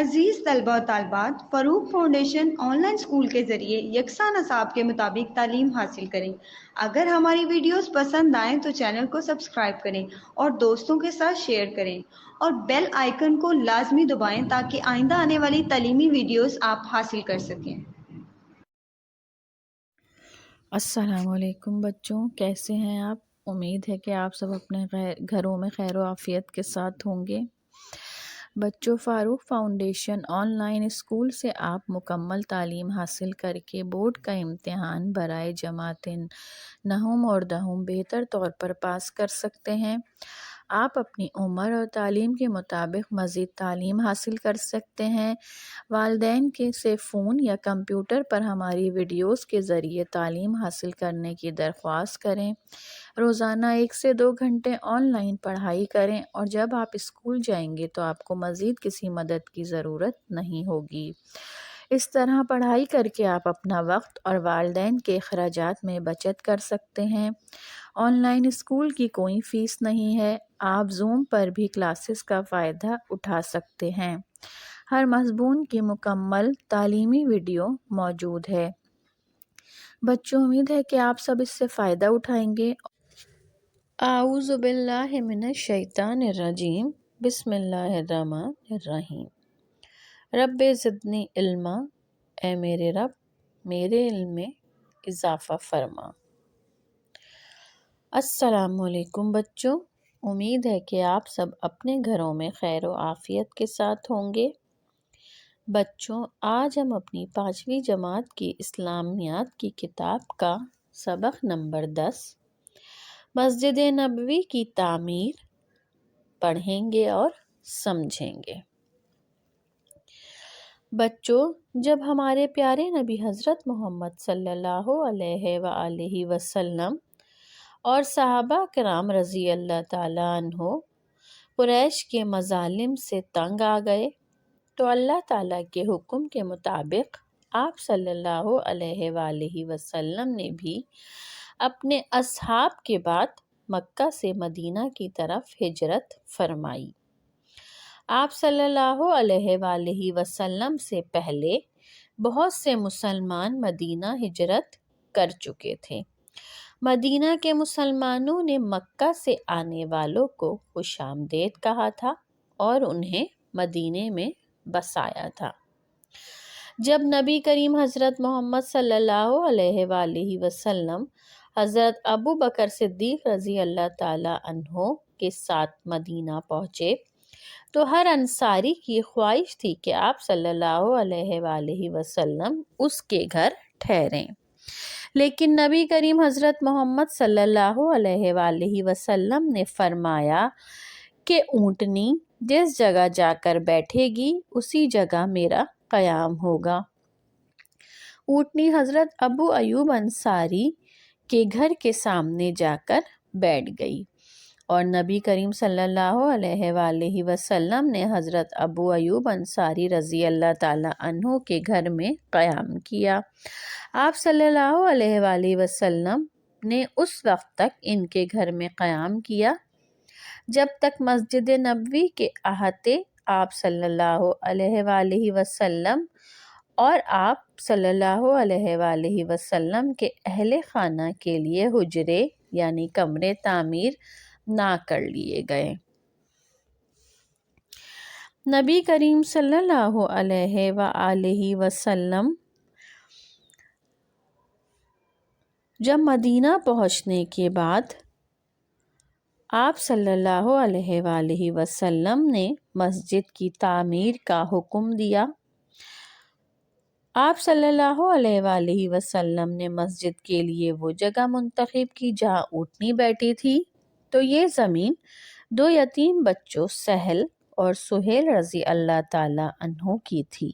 عزیز طلبہ و طالبات، فاروق فاؤنڈیشن آن لائن اسکول کے ذریعے یکساں نصاب کے مطابق تعلیم حاصل کریں۔ اگر ہماری ویڈیوز پسند آئیں تو چینل کو سبسکرائب کریں اور دوستوں کے ساتھ شیئر کریں اور بیل آئیکن کو لازمی دبائیں تاکہ آئندہ آنے والی تعلیمی ویڈیوز آپ حاصل کر سکیں۔ السلام علیکم بچوں، کیسے ہیں آپ؟ امید ہے کہ آپ سب اپنے گھروں میں خیر و عافیت کے ساتھ ہوں گے۔ بچوں، فاروق فاؤنڈیشن آن لائن اسکول سے آپ مکمل تعلیم حاصل کر کے بورڈ کا امتحان برائے جماعت نہم اور دہم بہتر طور پر پاس کر سکتے ہیں۔ آپ اپنی عمر اور تعلیم کے مطابق مزید تعلیم حاصل کر سکتے ہیں۔ والدین سے فون یا کمپیوٹر پر ہماری ویڈیوز کے ذریعے تعلیم حاصل کرنے کی درخواست کریں۔ روزانہ 1 سے 2 گھنٹے آن لائن پڑھائی کریں اور جب آپ اسکول جائیں گے تو آپ کو مزید کسی مدد کی ضرورت نہیں ہوگی۔ اس طرح پڑھائی کر کے آپ اپنا وقت اور والدین کے اخراجات میں بچت کر سکتے ہیں۔ آن لائن اسکول کی کوئی فیس نہیں ہے۔ آپ زوم پر بھی کلاسز کا فائدہ اٹھا سکتے ہیں۔ ہر مضمون کی مکمل تعلیمی ویڈیو موجود ہے۔ بچوں، امید ہے کہ آپ سب اس سے فائدہ اٹھائیں گے۔ اعوذ باللہ من الشیطان الرجیم، بسم اللہ الرحمن الرحیم۔ رب زدنی علما، اے میرے رب میرے علم میں اضافہ فرما۔ السلام علیکم بچوں، امید ہے کہ آپ سب اپنے گھروں میں خیر و عافیت کے ساتھ ہوں گے۔ بچوں، آج ہم اپنی 5ویں جماعت کی اسلامیات کی کتاب کا سبق نمبر 10 مسجد نبوی کی تعمیر پڑھیں گے اور سمجھیں گے۔ بچوں، جب ہمارے پیارے نبی حضرت محمد صلی اللہ علیہ وآلہ وسلم اور صحابہ کرام رضی اللہ تعالیٰ عنہ قریش کے مظالم سے تنگ آ گئے تو اللہ تعالیٰ کے حکم کے مطابق آپ صلی اللہ علیہ وآلہ وسلم نے بھی اپنے اصحاب کے بعد مکہ سے مدینہ کی طرف ہجرت فرمائی۔ آپ صلی اللہ علیہ وآلہ وسلم سے پہلے بہت سے مسلمان مدینہ ہجرت کر چکے تھے۔ مدینہ کے مسلمانوں نے مکہ سے آنے والوں کو خوش آمدید کہا تھا اور انہیں مدینے میں بسایا تھا۔ جب نبی کریم حضرت محمد صلی اللہ علیہ وآلہ وسلم حضرت ابو بکر صدیق رضی اللہ تعالیٰ عنہ کے ساتھ مدینہ پہنچے تو ہر انصاری کی خواہش تھی کہ آپ صلی اللہ علیہ وآلہ وسلم اس کے گھر ٹھہریں، لیکن نبی کریم حضرت محمد صلی اللہ علیہ وآلہ وسلم نے فرمایا کہ اونٹنی جس جگہ جا کر بیٹھے گی اسی جگہ میرا قیام ہوگا۔ اونٹنی حضرت ابو ایوب انصاری کے گھر کے سامنے جا کر بیٹھ گئی اور نبی کریم صلی اللہ علیہ وآلہ وسلم نے حضرت ابو ایوب انصاری رضی اللہ تعالیٰ عنہ کے گھر میں قیام کیا۔ آپ صلی اللہ علیہ وآلہ وسلم نے اس وقت تک ان کے گھر میں قیام کیا جب تک مسجد نبوی کے احاطے آپ صلی اللہ علیہ وآلہ وسلم اور آپ صلی اللہ علیہ وآلہ وسلم کے اہل خانہ کے لیے حجرے یعنی کمرے تعمیر نہ کر لیے گئے۔ نبی کریم صلی اللہ علیہ وآلہ وسلم جب مدینہ پہنچنے کے بعد آپ صلی اللہ علیہ وآلہ وسلم نے مسجد کی تعمیر کا حکم دیا۔ آپ صلی اللہ علیہ وآلہ وسلم نے مسجد کے لیے وہ جگہ منتخب کی جہاں اونٹنی بیٹھی تھی، تو یہ زمین 2 یتیم بچوں سہل اور سہیل رضی اللہ تعالیٰ عنہ کی تھی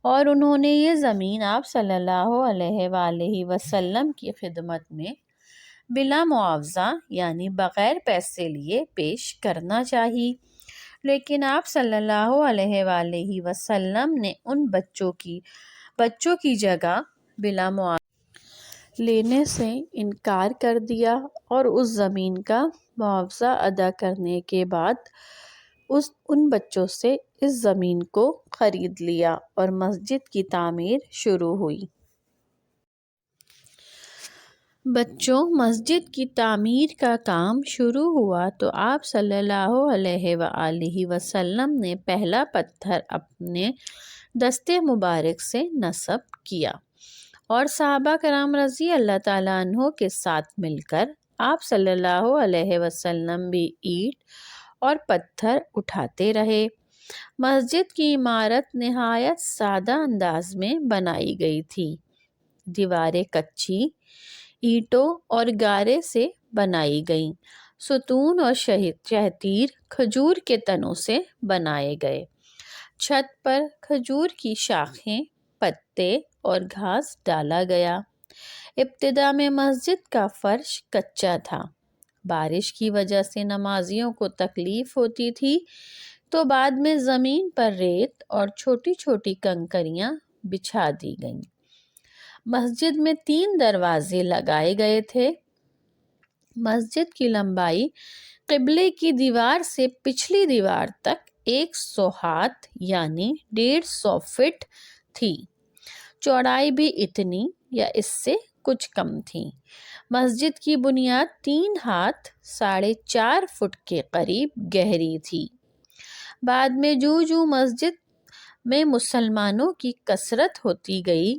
اور انہوں نے یہ زمین آپ صلی اللہ علیہ وآلہ وسلم کی خدمت میں بلا معاوضہ یعنی بغیر پیسے لیے پیش کرنا چاہی، لیکن آپ صلی اللہ علیہ وآلہ وسلم نے ان بچوں کی جگہ بلا معاوضہ لینے سے انکار کر دیا اور اس زمین کا معاوضہ ادا کرنے کے بعد ان بچوں سے اس زمین کو خرید لیا اور مسجد کی تعمیر شروع ہوئی۔ بچوں، مسجد کی تعمیر کا کام شروع ہوا تو آپ صلی اللہ علیہ وآلہ وسلم نے پہلا پتھر اپنے دستے مبارک سے نصب کیا اور صحابہ کرام رضی اللہ تعالیٰ عنہ کے ساتھ مل کر آپ صلی اللہ علیہ وسلم بھی اینٹ اور پتھر اٹھاتے رہے۔ مسجد کی عمارت نہایت سادہ انداز میں بنائی گئی تھی۔ دیواریں کچی اینٹوں اور گارے سے بنائی گئیں۔ ستون اور شہتیر کھجور کے تنوں سے بنائے گئے۔ چھت پر کھجور کی شاخیں، پتے اور گھاس ڈالا گیا۔ ابتدا میں مسجد کا فرش کچا تھا۔ بارش کی وجہ سے نمازیوں کو تکلیف ہوتی تھی تو بعد میں زمین پر ریت اور چھوٹی چھوٹی کنکریاں بچھا دی گئیں۔ مسجد میں 3 دروازے لگائے گئے تھے۔ مسجد کی لمبائی قبلے کی دیوار سے پچھلی دیوار تک 100 ہاتھ یعنی 150 فٹ تھی۔ چوڑائی بھی اتنی یا اس سے کچھ کم تھی۔ مسجد کی بنیاد 3 ہاتھ 4.5 فٹ کے قریب گہری تھی۔ بعد میں جو مسجد میں مسلمانوں کی کثرت ہوتی گئی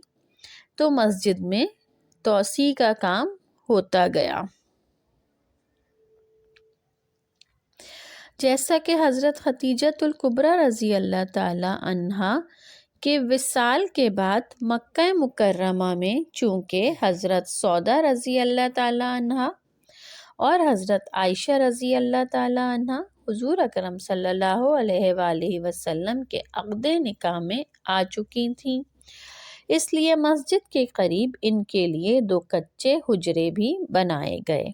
تو مسجد میں توسیع کا کام ہوتا گیا۔ جیسا کہ حضرت خدیجہ الکبریٰ رضی اللہ تعالی عنہا کے وصال کے بعد مکہ مکرمہ میں چونکہ حضرت سودا رضی اللہ تعالی عنہا اور حضرت عائشہ رضی اللہ تعالی عنہا حضور اکرم صلی اللہ علیہ وآلہ وسلم کے عقد نکاح میں آ چکی تھیں، اس لیے مسجد کے قریب ان کے لیے 2 کچے حجرے بھی بنائے گئے۔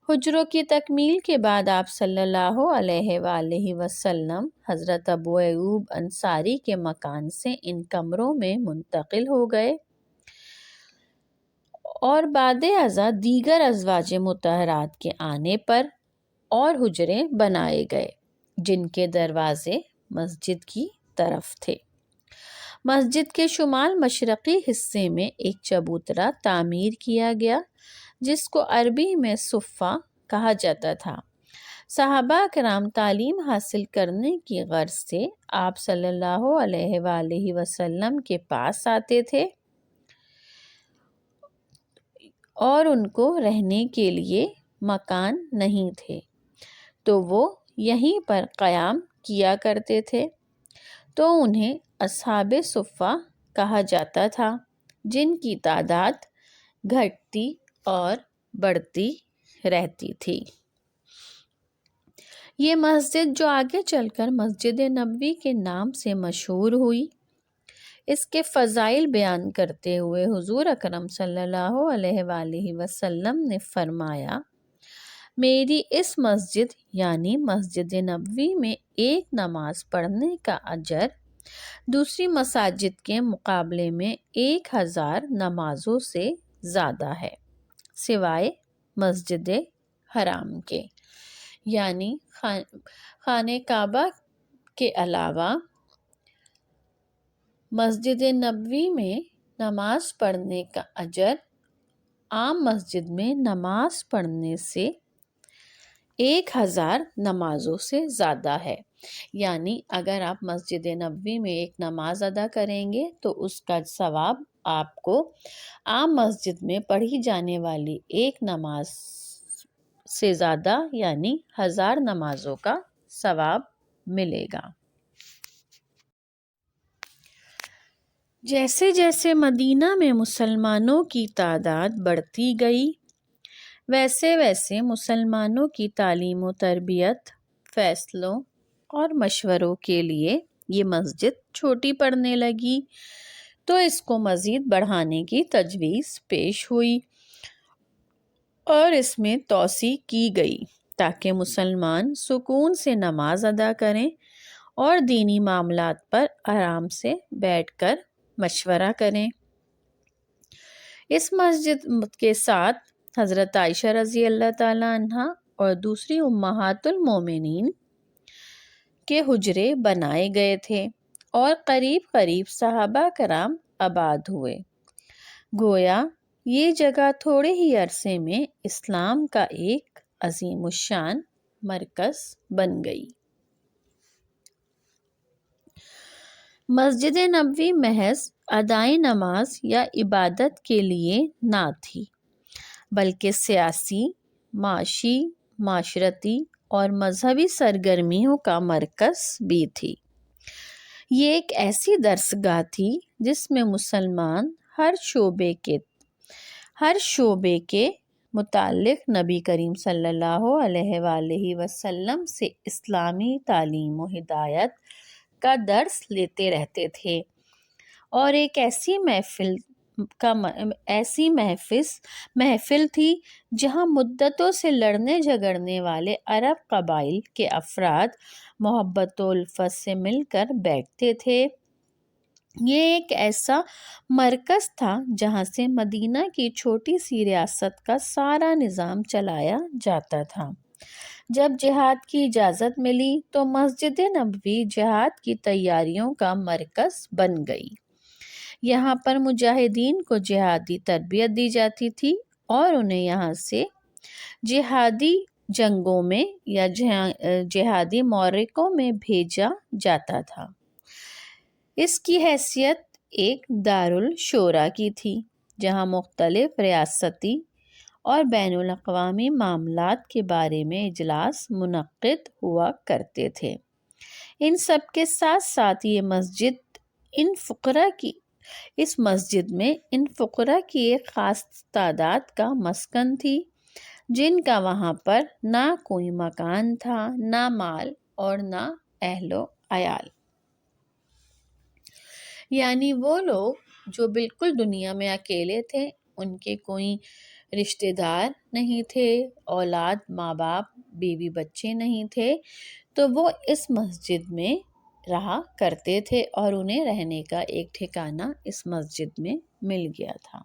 حجروں کی تکمیل کے بعد آپ صلی اللہ علیہ وآلہ وسلم حضرت ابو ایوب انصاری کے مکان سے ان کمروں میں منتقل ہو گئے اور بعد ازاں دیگر ازواج مطہرات کے آنے پر اور حجرے بنائے گئے جن کے دروازے مسجد کی طرف تھے۔ مسجد کے شمال مشرقی حصے میں ایک چبوترا تعمیر کیا گیا جس کو عربی میں صفہ کہا جاتا تھا۔ صحابہ کرام تعلیم حاصل کرنے کی غرض سے آپ صلی اللہ علیہ وآلہ وسلم کے پاس آتے تھے اور ان کو رہنے کے لیے مکان نہیں تھے تو وہ یہیں پر قیام کیا کرتے تھے، تو انہیں اصحاب صفہ کہا جاتا تھا جن کی تعداد گھٹتی اور بڑھتی رہتی تھی۔ یہ مسجد جو آگے چل کر مسجد نبوی کے نام سے مشہور ہوئی، اس کے فضائل بیان کرتے ہوئے حضور اکرم صلی اللہ علیہ وآلہ وسلم نے فرمایا، میری اس مسجد یعنی مسجد نبوی میں ایک نماز پڑھنے کا اجر دوسری مساجد کے مقابلے میں 1000 نمازوں سے زیادہ ہے، سوائے مسجد حرام کے، یعنی خانہ کعبہ کے علاوہ مسجد نبوی میں نماز پڑھنے کا اجر عام مسجد میں نماز پڑھنے سے 1000 نمازوں سے زیادہ ہے۔ یعنی اگر آپ مسجد نبوی میں ایک نماز ادا کریں گے تو اس کا ثواب آپ کو عام مسجد میں پڑھی جانے والی ایک نماز سے زیادہ یعنی 1000 نمازوں کا ثواب ملے گا۔ جیسے جیسے مدینہ میں مسلمانوں کی تعداد بڑھتی گئی ویسے ویسے مسلمانوں کی تعلیم و تربیت، فیصلوں اور مشوروں کے لیے یہ مسجد چھوٹی پڑنے لگی، تو اس کو مزید بڑھانے کی تجویز پیش ہوئی اور اس میں توسیع کی گئی تاکہ مسلمان سکون سے نماز ادا کریں اور دینی معاملات پر آرام سے بیٹھ کر مشورہ کریں۔ اس مسجد کے ساتھ حضرت عائشہ رضی اللہ تعالی عنہا اور دوسری امہات المومنین کے حجرے بنائے گئے تھے اور قریب قریب صحابہ کرام آباد ہوئے۔ گویا یہ جگہ تھوڑے ہی عرصے میں اسلام کا ایک عظیم الشان مرکز بن گئی۔ مسجد نبوی محض ادائے نماز یا عبادت کے لیے نہ تھی، بلکہ سیاسی، معاشی، معاشرتی اور مذہبی سرگرمیوں کا مرکز بھی تھی۔ یہ ایک ایسی درسگاہ تھی جس میں مسلمان ہر شعبے کے متعلق نبی کریم صلی اللہ علیہ وآلہ وسلم سے اسلامی تعلیم و ہدایت کا درس لیتے رہتے تھے، اور ایک ایسی محفل تھی جہاں مدتوں سے لڑنے جھگڑنے والے عرب قبائل کے افراد محبت و الفت سے مل کر بیٹھتے تھے۔ یہ ایک ایسا مرکز تھا جہاں سے مدینہ کی چھوٹی سی ریاست کا سارا نظام چلایا جاتا تھا۔ جب جہاد کی اجازت ملی تو مسجد نبوی جہاد کی تیاریوں کا مرکز بن گئی۔ یہاں پر مجاہدین کو جہادی تربیت دی جاتی تھی اور انہیں یہاں سے جہادی جنگوں میں یا جہادی معرکوں میں بھیجا جاتا تھا۔ اس کی حیثیت ایک دارالشورا کی تھی جہاں مختلف ریاستی اور بین الاقوامی معاملات کے بارے میں اجلاس منعقد ہوا کرتے تھے۔ ان سب کے ساتھ ساتھ اس مسجد میں ان فقراء کی ایک خاص تعداد کا مسکن تھی جن کا وہاں پر نہ کوئی مکان تھا، نہ مال اور نہ اہل و عیال، یعنی وہ لوگ جو بالکل دنیا میں اکیلے تھے، ان کے کوئی رشتہ دار نہیں تھے، اولاد، ماں باپ، بیوی بچے نہیں تھے، تو وہ اس مسجد میں رہا کرتے تھے اور انہیں رہنے کا ایک ٹھکانہ اس مسجد میں مل گیا تھا۔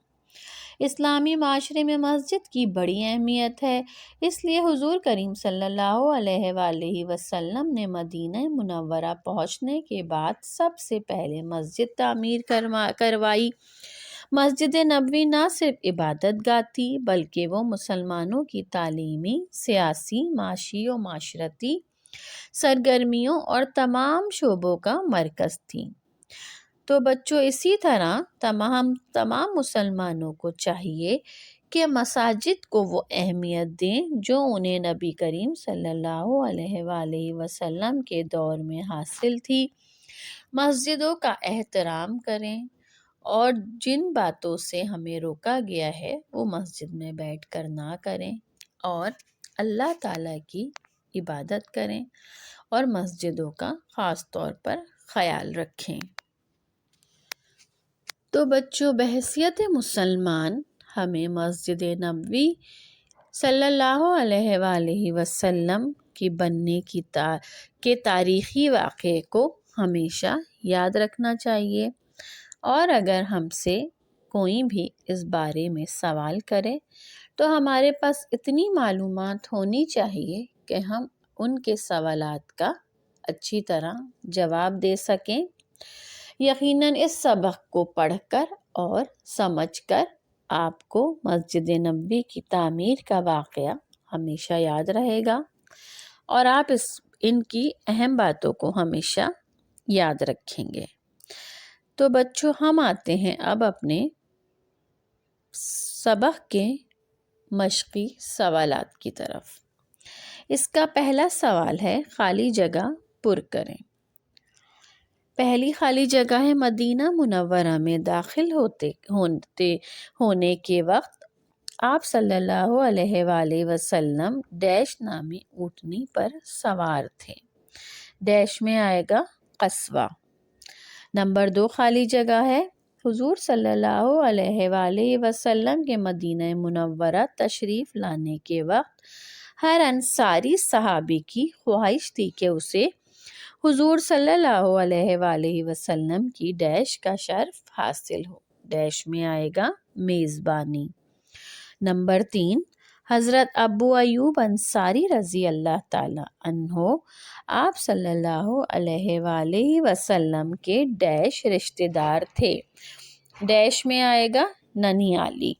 اسلامی معاشرے میں مسجد کی بڑی اہمیت ہے، اس لیے حضور کریم صلی اللہ علیہ وآلہ وسلم نے مدینہ منورہ پہنچنے کے بعد سب سے پہلے مسجد تعمیر کروائی۔ مسجد نبوی نہ صرف عبادت گاہ تھی بلکہ وہ مسلمانوں کی تعلیمی، سیاسی، معاشی و معاشرتی سرگرمیوں اور تمام شعبوں کا مرکز تھی۔ تو بچوں، اسی طرح تمام مسلمانوں کو چاہیے کہ مساجد کو وہ اہمیت دیں جو انہیں نبی کریم صلی اللہ علیہ وآلہ وسلم کے دور میں حاصل تھی۔ مسجدوں کا احترام کریں اور جن باتوں سے ہمیں روکا گیا ہے وہ مسجد میں بیٹھ کر نہ کریں، اور اللہ تعالیٰ کی عبادت کریں اور مسجدوں کا خاص طور پر خیال رکھیں۔ تو بچوں، بحیثیت مسلمان ہمیں مسجد نبوی صلی اللہ علیہ وآلہ وسلم کی بننے کے تاریخی واقعے کو ہمیشہ یاد رکھنا چاہیے، اور اگر ہم سے کوئی بھی اس بارے میں سوال کرے تو ہمارے پاس اتنی معلومات ہونی چاہیے کہ ہم ان کے سوالات کا اچھی طرح جواب دے سکیں۔ یقیناً اس سبق کو پڑھ کر اور سمجھ کر آپ کو مسجد نبوی کی تعمیر کا واقعہ ہمیشہ یاد رہے گا، اور آپ ان کی اہم باتوں کو ہمیشہ یاد رکھیں گے۔ تو بچوں، ہم آتے ہیں اب اپنے سبق کے مشقی سوالات کی طرف۔ اس کا پہلا سوال ہے، خالی جگہ پر کریں۔ پہلی خالی جگہ ہے، مدینہ منورہ میں داخل ہونے کے وقت آپ صلی اللہ علیہ وآلہ وسلم ڈیش نامی اونٹنی پر سوار تھے۔ ڈیش میں آئے گا قصوہ۔ نمبر 2 خالی جگہ ہے، حضور صلی اللہ علیہ وآلہ وسلم کے مدینہ منورہ تشریف لانے کے وقت ہر انصاری صحابی کی خواہش تھی کہ اسے حضور صلی اللہ علیہ وآلہ وسلم کی ڈیش کا شرف حاصل ہو۔ ڈیش میں آئے گا میزبانی۔ نمبر 3 حضرت ابو ایوب انصاری رضی اللہ تعالی عنہ آپ صلی اللہ علیہ وآلہ وسلم کے ڈیش رشتہ دار تھے. ڈیش میں آئے گا ننیالی.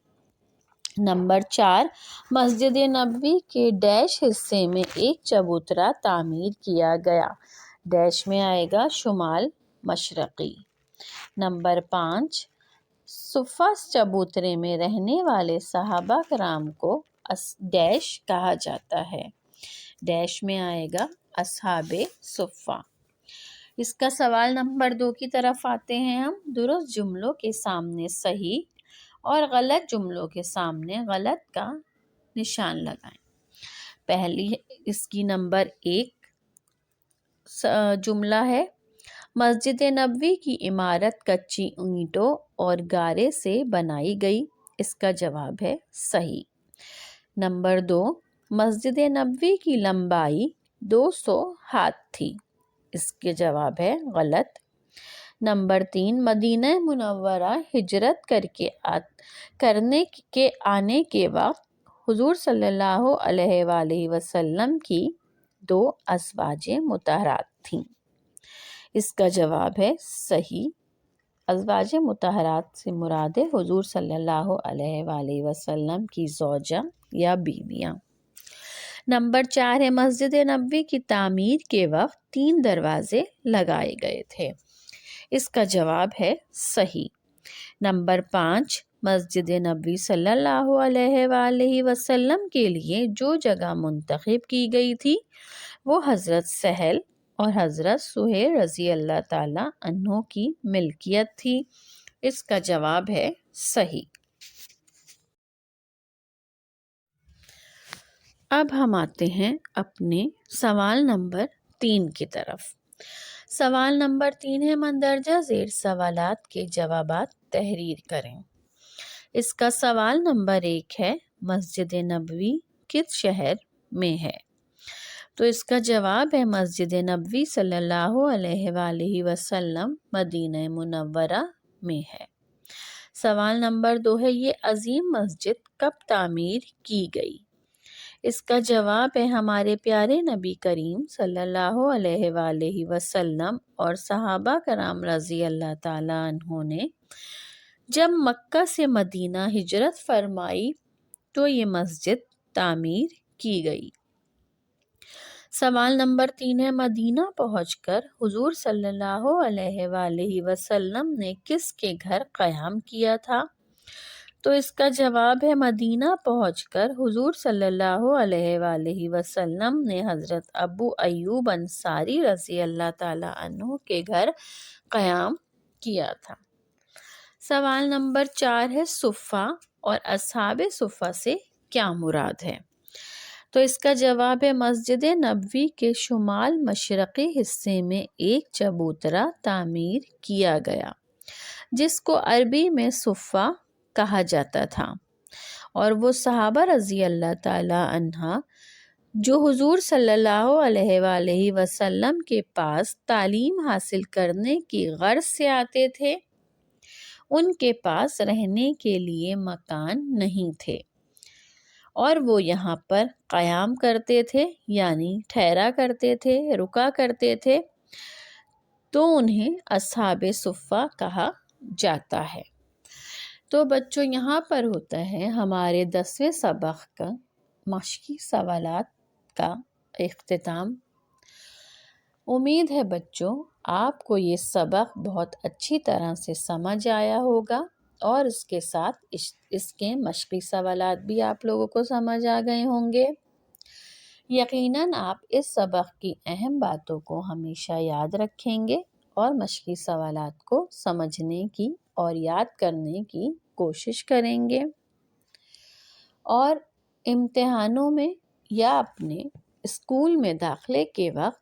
نمبر 4 مسجد نبوی کے ڈیش حصے میں ایک چبوترا تعمیر کیا گیا. ڈیش میں آئے گا شمال مشرقی. نمبر 5 صفہ چبوترے میں رہنے والے صحابہ کرام کو ڈیش کہا جاتا ہے. ڈیش میں آئے گا اصحاب صفہ. اس کا سوال نمبر 2 کی طرف آتے ہیں ہم. درست جملوں کے سامنے صحیح اور غلط جملوں کے سامنے غلط کا نشان لگائیں. پہلی اس کی نمبر 1 جملہ ہے مسجد نبوی کی عمارت کچی اینٹوں اور گارے سے بنائی گئی. اس کا جواب ہے صحیح. نمبر 2 مسجد نبوی کی لمبائی 200 ہاتھ تھی. اس کے جواب ہے غلط. نمبر 3 مدینہ منورہ ہجرت کرنے کے آنے کے وقت حضور صلی اللہ علیہ وآلہ وسلم کی 2 ازواج مطہرات تھیں. اس کا جواب ہے صحیح. ازواج مطہرات سے مراد ہے حضور صلی اللہ علیہ وآلہ وسلم کی زوجہ یا بیویاں. نمبر 4 ہے مسجد نبوی کی تعمیر کے وقت 3 دروازے لگائے گئے تھے. اس کا جواب ہے صحیح. نمبر 5 مسجد نبوی صلی اللہ علیہ وآلہ وسلم کے لیے جو جگہ منتخب کی گئی تھی وہ حضرت سہل اور حضرت سہیل رضی اللہ تعالی عنہ کی ملکیت تھی. اس کا جواب ہے صحیح. اب ہم آتے ہیں اپنے سوال نمبر 3 کی طرف. سوال نمبر 3 ہے مندرجہ ذیل سوالات کے جوابات تحریر کریں. اس کا سوال نمبر 1 ہے مسجد نبوی کس شہر میں ہے؟ تو اس کا جواب ہے مسجد نبوی صلی اللہ علیہ وآلہ وسلم مدینہ منورہ میں ہے. سوال نمبر 2 ہے یہ عظیم مسجد کب تعمیر کی گئی؟ اس کا جواب ہے ہمارے پیارے نبی کریم صلی اللہ علیہ وآلہ وسلم اور صحابہ کرام رضی اللہ تعالی عنہ نے جب مکہ سے مدینہ ہجرت فرمائی تو یہ مسجد تعمیر کی گئی. سوال نمبر 3 ہے مدینہ پہنچ کر حضور صلی اللہ علیہ وآلہ وسلم نے کس کے گھر قیام کیا تھا؟ تو اس کا جواب ہے مدینہ پہنچ کر حضور صلی اللہ علیہ وآلہ وسلم نے حضرت ابو ایوب انصاری رضی اللہ تعالی عنہ کے گھر قیام کیا تھا. سوال نمبر 4 ہے صفہ اور اصحاب صفہ سے کیا مراد ہے؟ تو اس کا جواب ہے مسجد نبوی کے شمال مشرقی حصے میں ایک چبوترا تعمیر کیا گیا جس کو عربی میں صفہ کہا جاتا تھا اور وہ صحابہ رضی اللہ تعالی عنہ جو حضور صلی اللہ علیہ وآلہ وسلم کے پاس تعلیم حاصل کرنے کی غرض سے آتے تھے ان کے پاس رہنے کے لیے مکان نہیں تھے اور وہ یہاں پر قیام کرتے تھے یعنی ٹھہرا کرتے تھے رکا کرتے تھے تو انہیں اصحاب صفہ کہا جاتا ہے. تو بچوں یہاں پر ہوتا ہے ہمارے 10ویں سبق کا مشقی سوالات کا اختتام. امید ہے بچوں آپ کو یہ سبق بہت اچھی طرح سے سمجھ آیا ہوگا اور اس کے ساتھ اس کے مشقی سوالات بھی آپ لوگوں کو سمجھ آ گئے ہوں گے. یقیناً آپ اس سبق کی اہم باتوں کو ہمیشہ یاد رکھیں گے اور مشقی سوالات کو سمجھنے کی اور یاد کرنے کی کوشش کریں گے اور امتحانوں میں یا اپنے اسکول میں داخلے کے وقت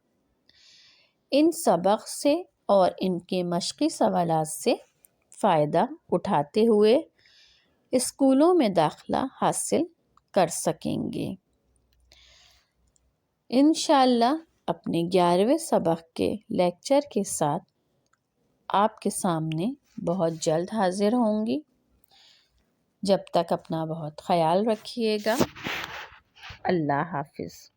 ان سبق سے اور ان کے مشقی سوالات سے فائدہ اٹھاتے ہوئے اسکولوں میں داخلہ حاصل کر سکیں گے. انشاءاللہ اپنے 11ویں سبق کے لیکچر کے ساتھ آپ کے سامنے بہت جلد حاضر ہوں گی. جب تک اپنا بہت خیال رکھیے گا. اللہ حافظ۔